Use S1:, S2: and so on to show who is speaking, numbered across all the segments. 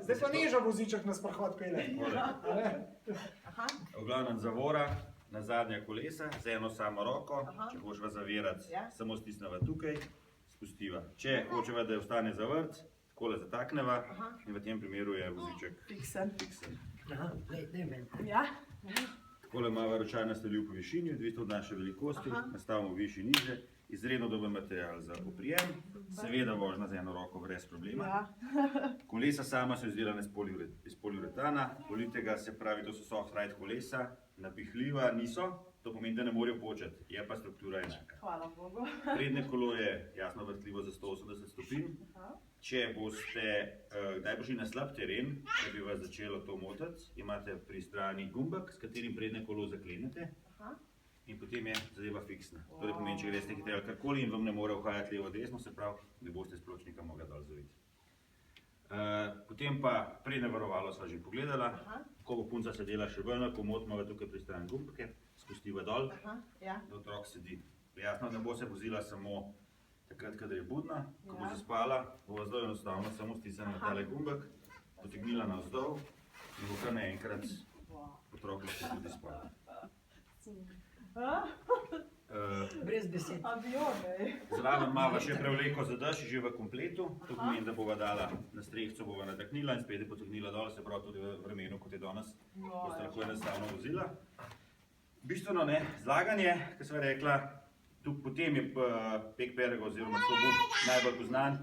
S1: Zdaj pa niža voziček na sprehod pele.
S2: V glavnem zavora na zadnja kolesa z eno samo roko. Če hočeva zavirati, samo stisneva tukaj, spustiva. Če hočeva, da je ostane zavrt, takole zatakneva in v tem primeru je voziček
S3: Fiksen.
S2: Takole imava ročaj nastavljiv po višini, odvisno od naše velikosti, nastavimo višji, niže. Izredno dober material za oprijem, seveda vožnja z eno roko brez problema. Kolesa sama so izdelane iz poliuretana, politega, se pravi, to so soft ride kolesa, napihljiva niso, to pomeni, da ne morejo početi, je pa struktura enaka.
S3: Hvala Bogu.
S2: Prednje kolo je jasno vrtljivo za 180 stopinj. Če boste kdaj prišli na slab teren, da bi vas začelo to motiti, imate pri strani gumbek, s katerim prednje kolo zaklenete. In potem je zadeva fiksna. To pomeni, če greste hitreje ali karkoli in vam ne more uhajati levo desno, se pravi, ne boste s pločnika mogli dol zaviti. Potem pa prednje varovalo sva že pogledala. Ko bo punca sedela še bolj na komot, imava tukaj pri strani gumbke, spustiva dol, da otrok sedi. Jasno, ne bo se vozila samo takrat, kadar je budna, ko bo zaspala, bo zelo enostavno samo stisnila na tale gumbek, potegnila navzdol in bo kar naenkrat otrok lahko tudi spala.
S4: Brez besed.
S2: Zraven imava še prevleko za dež, že v kompletu. To pomeni, da bova dala na strehco, bova nataknila in spet je potegnila dol, se pravi tudi v vremenu, kot je danes, boste lahko enostavno vozila. Bistveno ne, zlaganje, kot sva rekla, tukaj potem je pek perega oziroma slobod najbolj poznan,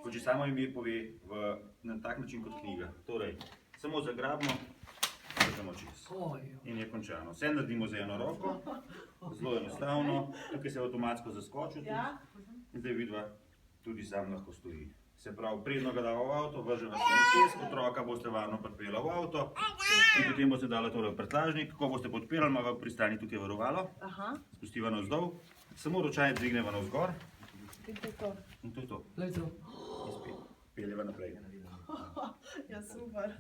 S2: kot že samo ime pove, na tak način kot knjiga. Torej, samo zagrabimo, držamo čez in je končano. Vse naredimo z eno roko, zelo enostavno, tukaj se avtomatsko zaskoči in zdaj vidva tudi sam lahko stoji. Se pravi, predno ga dava v avto, vrže vas samo čez, otroka boste varno pripela v avto in potem boste dala tole v prtljažnik. Ko boste podpirali, imava pri strani tukaj varovalo, spustiva navzdol, samo ročaj dvigneva navzgor in to je to. In spet peljeva naprej.
S3: Ja, super.